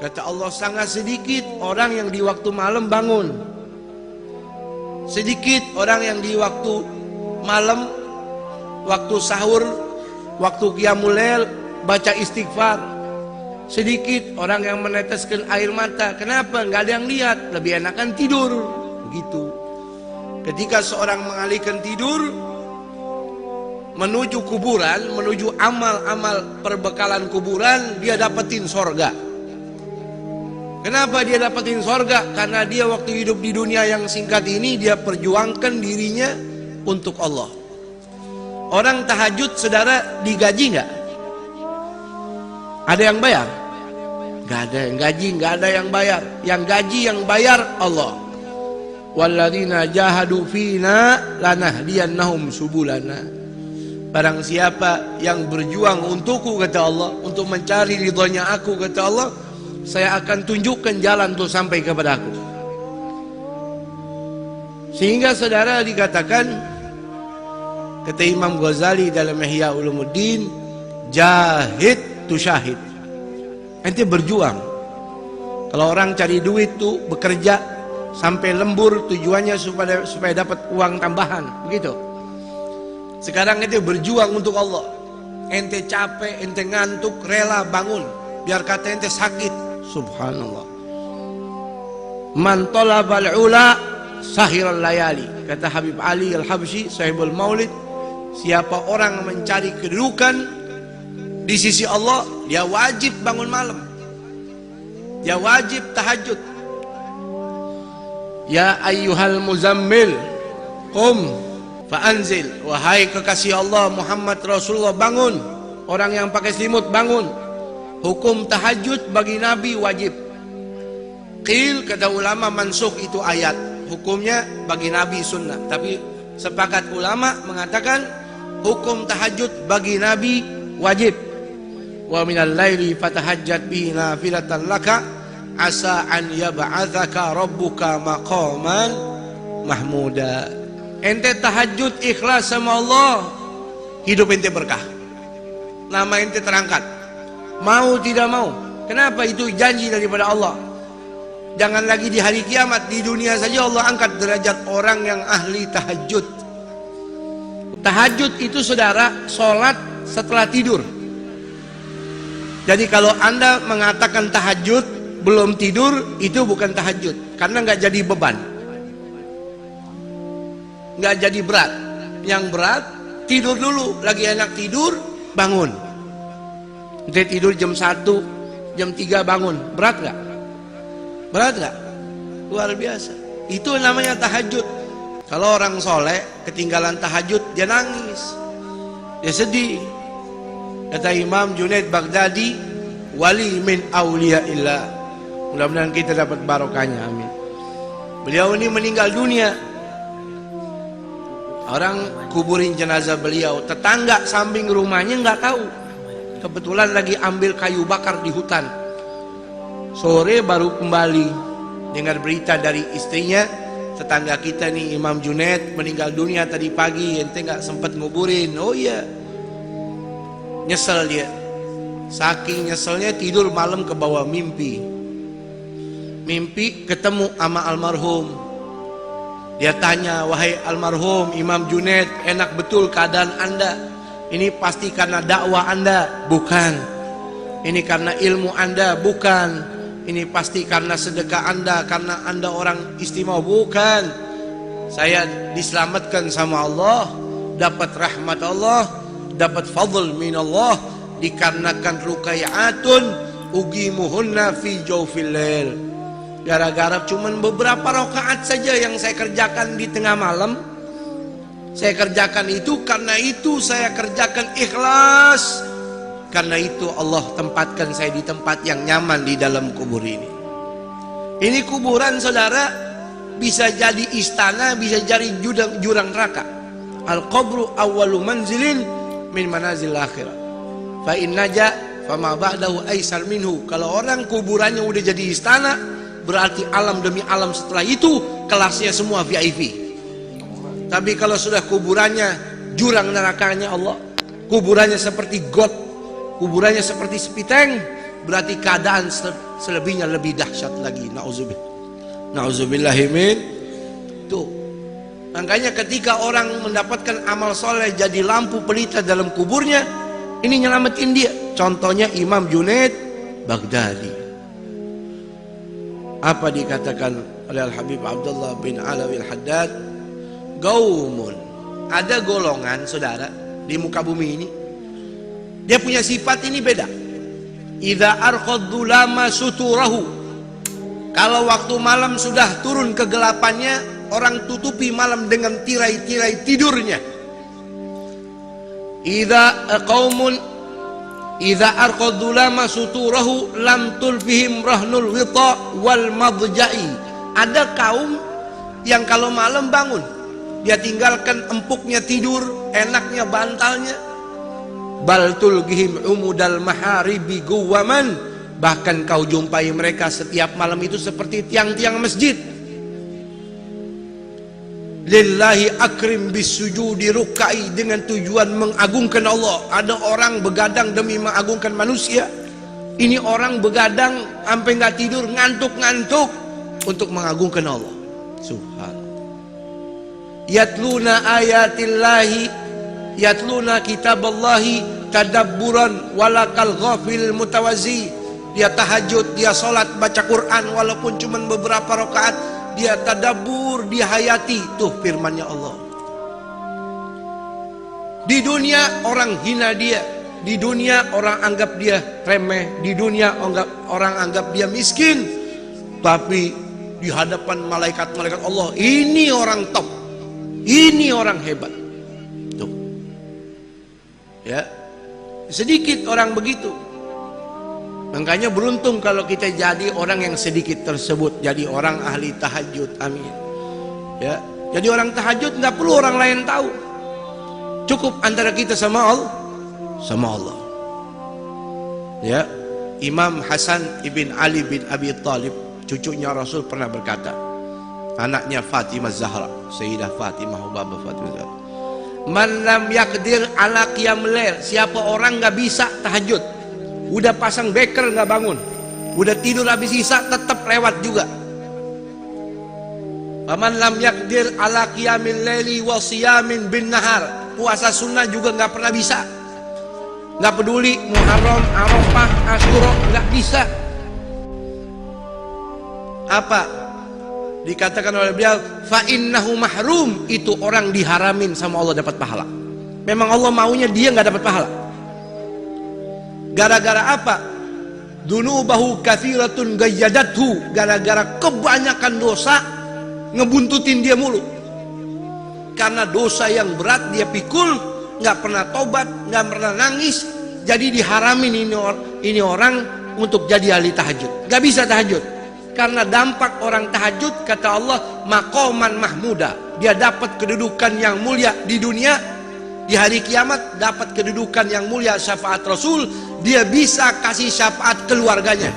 Kata Allah, sangat sedikit orang yang di waktu malam bangun. Sedikit orang yang di waktu malam, waktu sahur, waktu qiyamul lail baca istighfar. Sedikit orang yang meneteskan air mata. Kenapa? Nggak ada yang lihat, lebih enakan tidur. Begitu. Ketika seorang mengalihkan tidur menuju kuburan, menuju amal-amal perbekalan kuburan, dia dapetin sorga. Kenapa dia dapetin sorga? Karena dia waktu hidup di dunia yang singkat ini, dia perjuangkan dirinya untuk Allah. Orang tahajud, saudara, digaji nggak? Ada yang bayar? Nggak ada yang gaji, nggak ada yang bayar. Yang gaji, yang bayar Allah. Walladzina jahadu fina lanahdiyannahum subulana. Barang siapa yang berjuang untukku, kata Allah, untuk mencari ridhonya aku, kata Allah, saya akan tunjukkan jalan untuk sampai kepada aku. Sehingga saudara dikatakan, kata Imam Ghazali dalam Ihya Ulumuddin, jahid tu syahid. Ente berjuang. Kalau orang cari duit tuh bekerja sampai lembur, tujuannya supaya dapat uang tambahan, begitu. Sekarang ente berjuang untuk Allah. Ente capek, ente ngantuk, rela bangun, biar kata ente sakit. Subhanallah. Man talabal ula sahiral layali. Kata Habib Ali Al-Habsyi, sahibul maulid, siapa orang mencari kedudukan di sisi Allah, dia wajib bangun malam, dia wajib tahajud. Ya ayyuhal muzammil qum fa'anzil. Wahai kekasih Allah Muhammad Rasulullah, bangun. Orang yang pakai selimut bangun. Hukum tahajud bagi Nabi wajib. Qil, kata ulama, mansukh itu ayat. Hukumnya bagi Nabi sunnah. Tapi sepakat ulama mengatakan hukum tahajud bagi Nabi wajib. Wa minal laili fatahajjat bihi nafilatan laka asa an yab'atsaka rabbuka maqaman mahmuda. Ente tahajud ikhlas sama Allah, hidup ente berkah, nama ente terangkat. Mau tidak mau. Kenapa? Itu janji daripada Allah. Jangan lagi di hari kiamat, di dunia saja Allah angkat derajat orang yang ahli tahajud. Tahajud itu, saudara, sholat setelah tidur. Jadi kalau anda mengatakan tahajud belum tidur, itu bukan tahajud, karena nggak jadi beban, nggak jadi berat. Yang berat tidur dulu, lagi enak tidur, bangun. Dia tidur jam 1, jam 3 bangun, berat gak? Berat gak? Luar biasa. Itu namanya tahajud. Kalau orang soleh ketinggalan tahajud, dia nangis, dia sedih. Kata Imam Junaid Baghdadi, wali min awliyaillah. Mudah-mudahan kita dapat barokahnya, amin. Beliau ini meninggal dunia, orang kuburin jenazah beliau, tetangga samping rumahnya nggak tahu. Kebetulan lagi ambil kayu bakar di hutan. Sore baru kembali dengar berita dari istrinya, tetangga kita nih Imam Junaid meninggal dunia tadi pagi, ente nggak sempat nguburin. Oh iya, nyesel dia. Saking nyeselnya tidur malam ke bawah mimpi. Mimpi ketemu sama almarhum. Dia tanya, wahai almarhum Imam Junaid, enak betul keadaan anda? Ini pasti karena dakwah anda? Bukan. Ini karena ilmu anda? Bukan. Ini pasti karena sedekah anda, karena anda orang istimewa? Bukan. Saya diselamatkan sama Allah, dapat rahmat Allah, dapat fadl min Allah, dikarenakan rukai'atun ugimuhunna fi jawfil lail. Gara-gara cuman beberapa rakaat saja yang saya kerjakan di tengah malam, saya kerjakan itu, karena itu saya kerjakan ikhlas. Karena itu Allah tempatkan saya di tempat yang nyaman di dalam kubur ini. Ini kuburan, saudara, bisa jadi istana, bisa jadi jurang neraka. Al-qabru awwalu manzilin min manazil akhirah. Fa in naja fama ba'dahu aisar minhu. Kalau orang kuburannya udah jadi istana, berarti alam demi alam setelah itu kelasnya semua VIP. Tapi kalau sudah kuburannya jurang nerakanya Allah, kuburannya seperti got, kuburannya seperti sepiteng, berarti keadaan selebihnya lebih dahsyat lagi. Nauzubillahi min. Tuh. Makanya ketika orang mendapatkan amal soleh jadi lampu pelita dalam kuburnya, ini nyelamatin dia. Contohnya Imam Junaid Baghdadi. Apa dikatakan oleh Al-Habib Abdullah bin Alawi Al-Haddad? Gaumun, ada golongan saudara di muka bumi ini, dia punya sifat ini beda. Idza arqaddu lama suturahu, kalau waktu malam sudah turun kegelapannya, orang tutupi malam dengan tirai-tirai tidurnya. Idza arqaddu lama suturahu lam tulfihim rahnul wita wal madja'i. Ada kaum yang kalau malam bangun, dia tinggalkan empuknya tidur, enaknya bantalnya. Bal tulgihim umudal maharibi guwaman, bahkan kau jumpai mereka setiap malam itu seperti tiang-tiang masjid. Lillahi akrim bisujudi rukai, dengan tujuan mengagungkan Allah. Ada orang begadang demi mengagungkan manusia. Ini orang begadang sampai nggak tidur, ngantuk-ngantuk untuk mengagungkan Allah. Subhanallah. Yatluna ayatillahi, yatluna kitaballahi tadabburan walakal ghafil mutawazi. Dia tahajud, dia sholat, baca Quran walaupun cuma beberapa rakaat, dia tadabbur, dia hayati. Tuh firmannya Allah. Di dunia orang hina dia, di dunia orang anggap dia remeh, di dunia orang anggap dia miskin, tapi di hadapan malaikat-malaikat Allah, ini orang top, ini orang hebat. Tuh. Ya. Sedikit orang begitu. Makanya beruntung kalau kita jadi orang yang sedikit tersebut, jadi orang ahli tahajud. Amin. Ya, jadi orang tahajud nggak perlu orang lain tahu. Cukup antara kita sama Allah, sama Allah. Ya, Imam Hasan ibn Ali bin Abi Thalib, cucunya Rasul, pernah berkata, anaknya Fatimah Zahra, Sayyidah Fatimah Hubabah Fatimah Zahra, man lam yaqdir ala qiyamul lail, siapa orang nggak bisa tahajud, udah pasang beker nggak bangun, udah tidur habis isya tetap lewat juga. Faman lam yaqdir ala qiyamil laili wa siyamin bin nahar, puasa sunnah juga nggak pernah bisa, nggak peduli Muharram, Arafah, Asyura, nggak bisa. Apa dikatakan oleh beliau? Fa innahu mahrum, itu orang diharamin sama Allah dapat pahala. Memang Allah maunya dia nggak dapat pahala. Gara-gara apa? Dunubahu katsiratun gayyadathu, gara-gara kebanyakan dosa ngebuntutin dia mulu. Karena dosa yang berat dia pikul, nggak pernah tobat, nggak pernah nangis, jadi diharamin ini orang untuk jadi ahli tahajud. Nggak bisa tahajud. Karena dampak orang tahajud, kata Allah, maqaman mahmuda, dia dapat kedudukan yang mulia di dunia, di hari kiamat dapat kedudukan yang mulia syafaat Rasul, dia bisa kasih syafaat keluarganya.